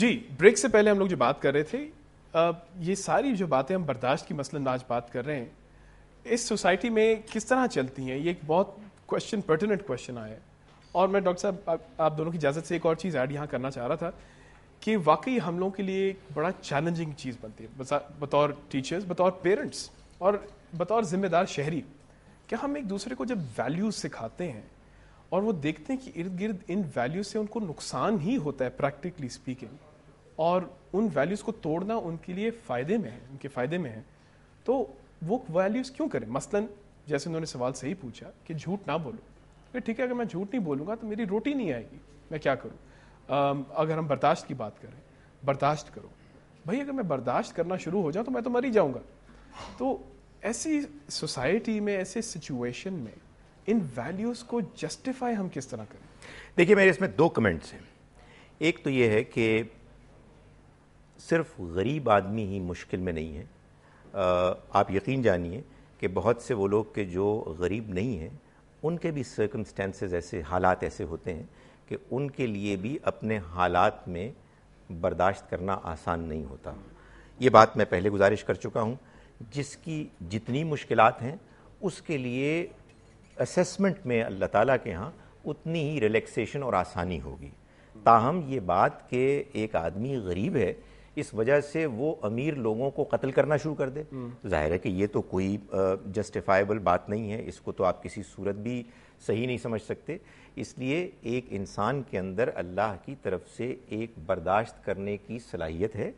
جی break سے پہلے ہم لوگ جو بات کر رہے تھے یہ ساری جو باتیں ہم برداشت کی مثلاً آج بات کر رہے ہیں اس سوسائٹی میں کس طرح چلتی ہیں، یہ ایک بہت پرٹیننٹ کوشچن آیا ہے. اور میں ڈاکٹر صاحب آپ دونوں کی اجازت سے ایک اور چیز ایڈ یہاں کرنا چاہ رہا تھا کہ واقعی ہم لوگوں کے لیے ایک بڑا چیلنجنگ چیز بنتی ہے بطور ٹیچرز، بطور پیرنٹس اور بطور ذمہ دار شہری، کہ ہم ایک دوسرے کو جب ویلیوز سکھاتے ہیں اور وہ دیکھتے ہیں کہ ارد گرد ان ویلیوز سے ان کو نقصان ہی ہوتا ہے پریکٹیکلی اسپیکنگ، اور ان ویلیوز کو توڑنا ان کے لیے فائدے میں ہے، ان کے فائدے میں ہے، تو وہ ویلیوز کیوں کریں؟ مثلاً جیسے انہوں نے سوال صحیح پوچھا کہ جھوٹ نہ بولو، کہ ٹھیک ہے اگر میں جھوٹ نہیں بولوں گا تو میری روٹی نہیں آئے گی، میں کیا کروں؟ اگر ہم برداشت کی بات کریں، برداشت کرو بھائی، اگر میں برداشت کرنا شروع ہو جاؤں تو میں تو مر ہی جاؤں گا. تو ایسی سوسائٹی میں، ایسے سچویشن میں ان ویلیوز کو جسٹیفائی ہم کس طرح کریں؟ دیکھیے میرے اس میں دو کمنٹس ہیں. ایک تو یہ ہے کہ صرف غریب آدمی ہی مشکل میں نہیں ہے. آپ یقین جانیے کہ بہت سے وہ لوگ کہ جو غریب نہیں ہیں ان کے بھی سرکمسٹینسز ایسے، حالات ایسے ہوتے ہیں کہ ان کے لیے بھی اپنے حالات میں برداشت کرنا آسان نہیں ہوتا. یہ بات میں پہلے گزارش کر چکا ہوں. جس کی جتنی مشکلات ہیں اس کے لیے اسیسمنٹ میں اللہ تعالیٰ کے ہاں اتنی ہی ریلیکسیشن اور آسانی ہوگی. تاہم یہ بات کہ ایک آدمی غریب ہے اس وجہ سے وہ امیر لوگوں کو قتل کرنا شروع کر دے، ظاہر ہے کہ یہ تو کوئی جسٹیفائبل بات نہیں ہے. اس کو تو آپ کسی صورت بھی صحیح نہیں سمجھ سکتے. اس لیے ایک انسان کے اندر اللہ کی طرف سے ایک برداشت کرنے کی صلاحیت ہے.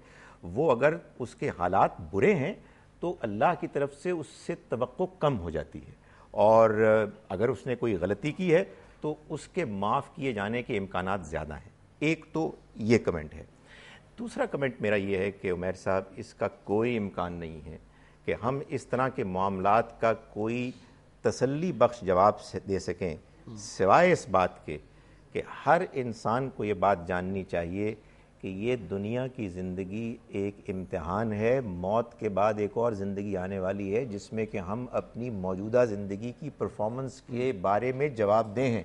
وہ اگر اس کے حالات برے ہیں تو اللہ کی طرف سے اس سے توقع کم ہو جاتی ہے، اور اگر اس نے کوئی غلطی کی ہے تو اس کے معاف کیے جانے کے امکانات زیادہ ہیں. ایک تو یہ کمنٹ ہے. دوسرا کمنٹ میرا یہ ہے کہ عمیر صاحب اس کا کوئی امکان نہیں ہے کہ ہم اس طرح کے معاملات کا کوئی تسلی بخش جواب دے سکیں سوائے اس بات کے کہ ہر انسان کو یہ بات جاننی چاہیے کہ یہ دنیا کی زندگی ایک امتحان ہے. موت کے بعد ایک اور زندگی آنے والی ہے جس میں کہ ہم اپنی موجودہ زندگی کی پرفارمنس کے بارے میں جواب دیں ہیں،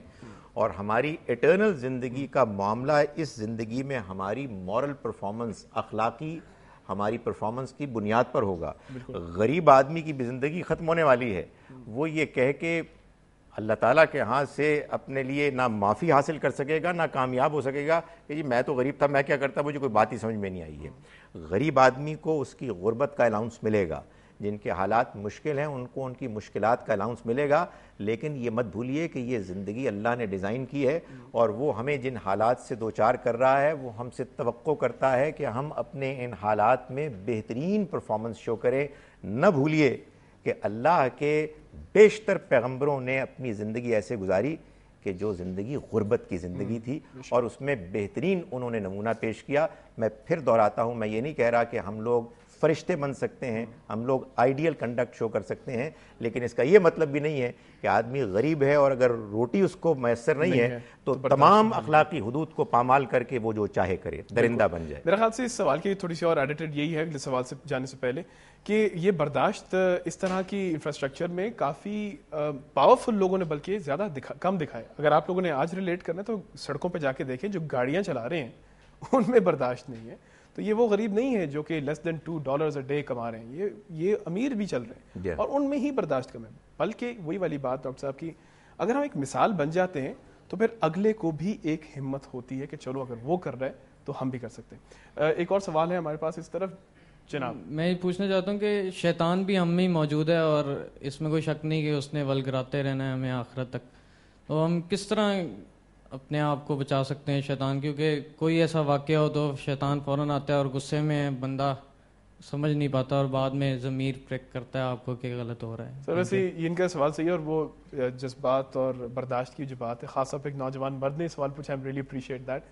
اور ہماری ایٹرنل زندگی کا معاملہ اس زندگی میں ہماری مورل پرفارمنس، اخلاقی ہماری پرفارمنس کی بنیاد پر ہوگا. غریب آدمی کی بھی زندگی ختم ہونے والی ہے. وہ یہ کہہ کے اللہ تعالیٰ کے ہاں سے اپنے لیے نہ معافی حاصل کر سکے گا، نہ کامیاب ہو سکے گا کہ جی میں تو غریب تھا، میں کیا کرتا، مجھے کوئی بات ہی سمجھ میں نہیں آئی ہے. غریب آدمی کو اس کی غربت کا الاؤنس ملے گا. جن کے حالات مشکل ہیں ان کو ان کی مشکلات کا الاؤنس ملے گا. لیکن یہ مت بھولیے کہ یہ زندگی اللہ نے ڈیزائن کی ہے، اور وہ ہمیں جن حالات سے دوچار کر رہا ہے وہ ہم سے توقع کرتا ہے کہ ہم اپنے ان حالات میں بہترین پرفارمنس شو کریں. نہ بھولیے کہ اللہ کے بیشتر پیغمبروں نے اپنی زندگی ایسے گزاری کہ جو زندگی غربت کی زندگی تھی، اور اس میں بہترین انہوں نے نمونہ پیش کیا. میں پھر دہراتا ہوں، میں یہ نہیں کہہ رہا کہ ہم لوگ فرشتے بن سکتے ہیں، ہم لوگ آئیڈیل کنڈکٹ شو کر سکتے ہیں، لیکن اس کا یہ مطلب بھی نہیں ہے کہ آدمی غریب ہے اور اگر روٹی اس کو میسر نہیں ہے تو تمام اخلاقی حدود کو پامال کر کے وہ جو چاہے کرے، درندہ بن جائے. میرا خیال سے اس سوال کی تھوڑی سی اور ایڈیٹڈ یہی ہے اگلے سوال سے جانے سے پہلے کہ یہ برداشت اس طرح کی انفراسٹرکچر میں کافی پاورفل لوگوں نے بلکہ زیادہ کم دکھایا. اگر آپ لوگوں نے آج ریلیٹ کرنا ہے تو سڑکوں پہ جا کے دیکھیں، جو گاڑیاں چلا رہے ہیں ان میں برداشت نہیں ہے. تو یہ وہ غریب نہیں ہے جو کہ لیس دین $2 اے ڈے کما رہے ہیں، یہ امیر بھی چل رہے ہیں اور ان میں ہی برداشت کم ہے. بلکہ وہی والی بات ڈاکٹر صاحب کی، اگر ہم ایک مثال بن جاتے ہیں تو پھر اگلے کو بھی ایک ہمت ہوتی ہے کہ چلو اگر وہ کر رہا ہے تو ہم بھی کر سکتے ہیں. ایک اور سوال ہے ہمارے پاس اس طرف. جناب میں یہ پوچھنا چاہتا ہوں کہ شیطان بھی ہم میں ہی موجود ہے اور اس میں کوئی شک نہیں کہ اس نے ولگراتے رہنا ہے ہمیں آخرت تک. تو ہم کس طرح اپنے آپ کو بچا سکتے ہیں شیطان؟ کیونکہ کوئی ایسا واقعہ ہو تو شیطان فوراً آتا ہے اور غصے میں بندہ سمجھ نہیں پاتا اور بعد میں ضمیر پریک کرتا ہے آپ کو کہ غلط ہو رہا ہے. سر ویسے ان کا سوال صحیح ہے، اور وہ جذبات اور برداشت کی جو بات ہے، خاص طور پہ ایک نوجوان مرد نے سوال پوچھا. I really appreciate that.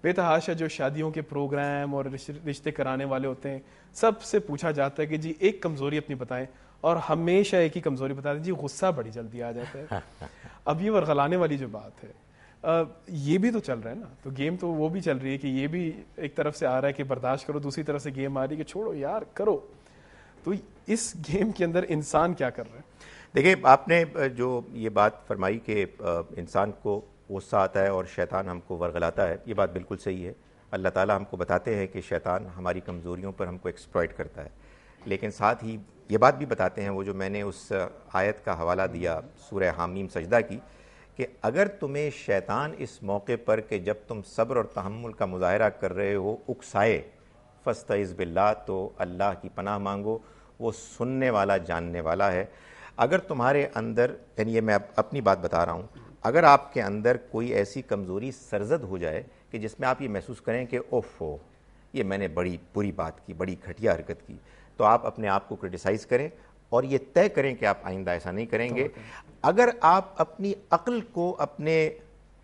بے تحاشا جو شادیوں کے پروگرام اور رشتے کرانے والے ہوتے ہیں سب سے پوچھا جاتا ہے کہ جی ایک کمزوری اپنی بتائیں، اور ہمیشہ ایک ہی کمزوری بتا دیں، جی غصہ بڑی جلدی آ جاتا ہے. اب یہ ورغلانے والی جو بات ہے یہ بھی تو چل رہا ہے نا، تو گیم تو وہ بھی چل رہی ہے کہ یہ بھی ایک طرف سے آ رہا ہے کہ برداشت کرو، دوسری طرف سے گیم آ رہی ہے کہ چھوڑو یار کرو. تو اس گیم کے اندر انسان کیا کر رہا ہے؟ دیکھیں آپ نے جو یہ بات فرمائی کہ انسان کو غصہ آتا ہے اور شیطان ہم کو ورغلاتا ہے، یہ بات بالکل صحیح ہے. اللہ تعالیٰ ہم کو بتاتے ہیں کہ شیطان ہماری کمزوریوں پر ہم کو ایکسپلائٹ کرتا ہے، لیکن ساتھ ہی یہ بات بھی بتاتے ہیں، وہ جو میں نے اس آیت کا حوالہ دیا سورہ حامیم سجدہ کی، کہ اگر تمہیں شیطان اس موقع پر کہ جب تم صبر اور تحمل کا مظاہرہ کر رہے ہو اکسائے، فاستعذ باللہ، تو اللہ کی پناہ مانگو، وہ سننے والا جاننے والا ہے۔ اگر تمہارے اندر، یعنی یہ میں اپنی بات بتا رہا ہوں، اگر آپ کے اندر کوئی ایسی کمزوری سرزد ہو جائے کہ جس میں آپ یہ محسوس کریں کہ اوف ہو، یہ میں نے بڑی بری بات کی، بڑی گھٹیا حرکت کی، تو آپ اپنے آپ کو کرٹیسائز کریں اور یہ طے کریں کہ آپ آئندہ ایسا نہیں کریں گے۔ اگر آپ اپنی عقل کو اپنے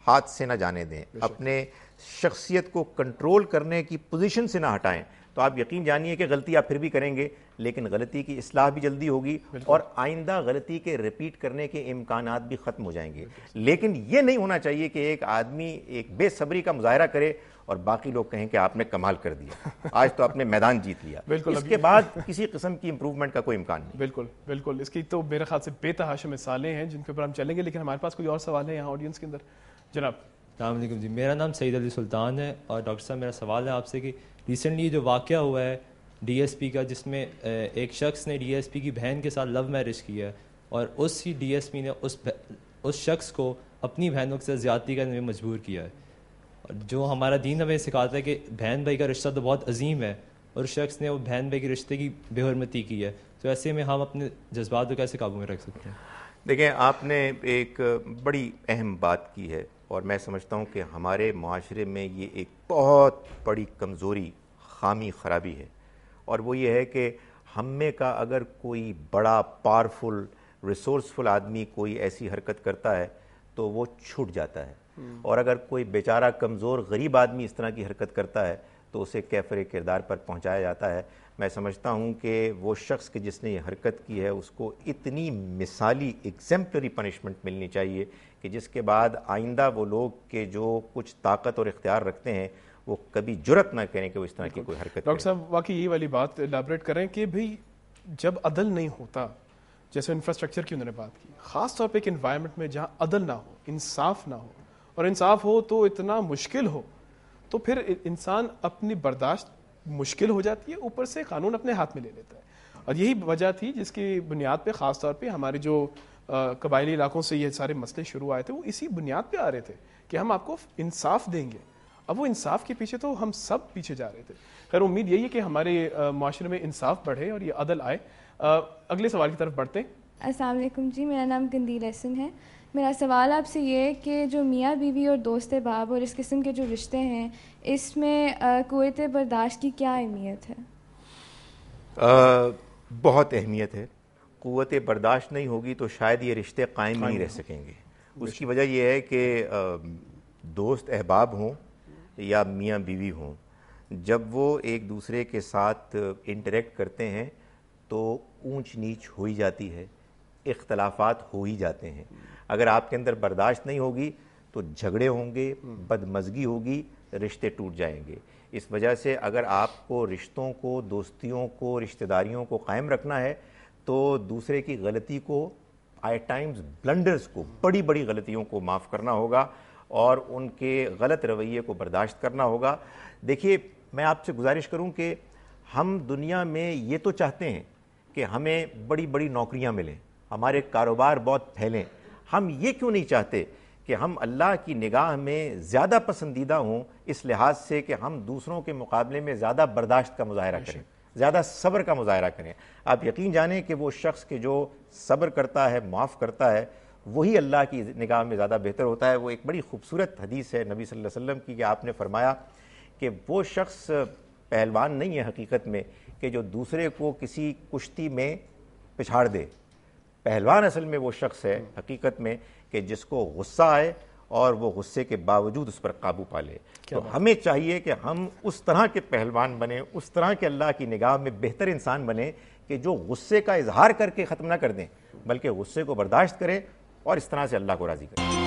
ہاتھ سے نہ جانے دیں، اپنے شخصیت کو کنٹرول کرنے کی پوزیشن سے نہ ہٹائیں، تو آپ یقین جانیے کہ غلطی آپ پھر بھی کریں گے، لیکن غلطی کی اصلاح بھی جلدی ہوگی اور آئندہ غلطی کے ریپیٹ کرنے کے امکانات بھی ختم ہو جائیں گے۔ لیکن یہ نہیں ہونا چاہیے کہ ایک آدمی ایک بے صبری کا مظاہرہ کرے اور باقی لوگ کہیں کہ آپ نے کمال کر دیا، آج تو آپ نے میدان جیت لیا، اس کے بعد کسی قسم کی امپروومنٹ کا کوئی امکان نہیں۔ بالکل بالکل، اس کی تو میرے خیال سے بے تحاشا مثالیں ہیں جن کے اوپر ہم چلیں گے، لیکن ہمارے پاس کوئی اور سوال ہے یہاں آڈینس کے اندر؟ جناب۔ السلام علیکم جی، میرا نام سعید علی سلطان ہے، اور ڈاکٹر صاحب میرا سوال ہے آپ سے کہ ریسنٹلی جو واقعہ ہوا ہے ڈی ایس پی کا، جس میں ایک شخص نے ڈی ایس پی کی بہن کے ساتھ لو میرج کیا ہے، اور اسی ڈی ایس پی نے اس شخص کو اپنی بہنوں کے ساتھ زیادتی کرنے میں مجبور کیا ہے، جو ہمارا دین ہمیں سکھاتا ہے کہ بہن بھائی کا رشتہ تو بہت عظیم ہے، اور اس شخص نے وہ بہن بھائی کے رشتے کی بے حرمتی کی ہے، تو ایسے میں ہم اپنے جذبات کو کیسے قابو میں رکھ سکتے ہیں؟ دیکھیں، آپ نے ایک بڑی اہم بات کی ہے، اور میں سمجھتا ہوں کہ ہمارے معاشرے میں یہ ایک بہت بڑی کمزوری، خامی، خرابی ہے، اور وہ یہ ہے کہ ہم میں کا اگر کوئی بڑا پاورفل ریسورسفل آدمی کوئی ایسی حرکت کرتا ہے تو وہ چھوٹ جاتا ہے، اور اگر کوئی بیچارہ کمزور غریب آدمی اس طرح کی حرکت کرتا ہے تو اسے کیفر کردار پر پہنچایا جاتا ہے۔ میں سمجھتا ہوں کہ وہ شخص کہ جس نے یہ حرکت کی ہے اس کو اتنی مثالی ایگزیمپلری پنشمنٹ ملنی چاہیے کہ جس کے بعد آئندہ وہ لوگ کہ جو کچھ طاقت اور اختیار رکھتے ہیں وہ کبھی جرت نہ کریں کہ وہ اس طرح کی کوئی حرکت ڈاکٹر صاحب واقعی یہ والی بات الیبریٹ کریں کہ بھئی جب عدل نہیں ہوتا، جیسے انفراسٹرکچر کی انہوں نے بات کی، خاص طور پہ ایک انوائرمنٹ میں جہاں عدل نہ ہو، انصاف نہ ہو، اور انصاف ہو تو اتنا مشکل ہو، تو پھر انسان اپنی برداشت مشکل ہو جاتی ہے، اوپر سے قانون اپنے ہاتھ میں لے لیتا ہے۔ اور یہی وجہ تھی جس کی بنیاد پہ خاص طور پہ ہمارے جو قبائلی علاقوں سے یہ سارے مسئلے شروع آئے تھے، وہ اسی بنیاد پہ آ رہے تھے کہ ہم آپ کو انصاف دیں گے۔ اب وہ انصاف کے پیچھے تو ہم سب پیچھے جا رہے تھے۔ خیر، امید یہی ہے کہ ہمارے معاشرے میں انصاف بڑھے اور یہ عدل آئے۔ اگلے سوال کی طرف بڑھتے ہیں۔ السلام علیکم جی، میرا نام گندیل احسن ہے۔ میرا سوال آپ سے یہ ہے کہ جو میاں بیوی اور دوست باب اور اس قسم کے جو رشتے ہیں، اس میں قوت برداشت کی کیا اہمیت ہے؟ بہت اہمیت ہے۔ قوت برداشت نہیں ہوگی تو شاید یہ رشتے قائم نہیں رہ سکیں گے۔ اس کی وجہ یہ ہے کہ دوست احباب ہوں یا میاں بیوی ہوں، جب وہ ایک دوسرے کے ساتھ انٹریکٹ کرتے ہیں تو اونچ نیچ ہو ہی جاتی ہے، اختلافات ہو ہی جاتے ہیں۔ اگر آپ کے اندر برداشت نہیں ہوگی تو جھگڑے ہوں گے، بدمزگی ہوگی، رشتے ٹوٹ جائیں گے۔ اس وجہ سے اگر آپ کو رشتوں کو، دوستیوں کو، رشتہ داریوں کو قائم رکھنا ہے تو دوسرے کی غلطی کو، آئی ٹائمز بلنڈرز کو، بڑی بڑی غلطیوں کو معاف کرنا ہوگا اور ان کے غلط رویے کو برداشت کرنا ہوگا۔ دیکھیے، میں آپ سے گزارش کروں کہ ہم دنیا میں یہ تو چاہتے ہیں کہ ہمیں بڑی بڑی نوکریاں ملیں، ہمارے کاروبار بہت پھیلیں، ہم یہ کیوں نہیں چاہتے کہ ہم اللہ کی نگاہ میں زیادہ پسندیدہ ہوں، اس لحاظ سے کہ ہم دوسروں کے مقابلے میں زیادہ برداشت کا مظاہرہ کریں، زیادہ صبر کا مظاہرہ کریں۔ آپ یقین جانیں کہ وہ شخص کہ جو صبر کرتا ہے، معاف کرتا ہے، وہی اللہ کی نگاہ میں زیادہ بہتر ہوتا ہے۔ وہ ایک بڑی خوبصورت حدیث ہے نبی صلی اللہ علیہ وسلم کی کہ آپ نے فرمایا کہ وہ شخص پہلوان نہیں ہے حقیقت میں کہ جو دوسرے کو کسی کشتی میں پچھاڑ دے۔ پہلوان اصل میں وہ شخص ہے حقیقت میں کہ جس کو غصہ آئے اور وہ غصے کے باوجود اس پر قابو پا لے۔ تو ہمیں چاہیے کہ ہم اس طرح کے پہلوان بنیں، اس طرح کے اللہ کی نگاہ میں بہتر انسان بنیں کہ جو غصے کا اظہار کر کے ختم نہ کر دیں بلکہ غصے کو برداشت کریں اور اس طرح سے اللہ کو راضی کریں۔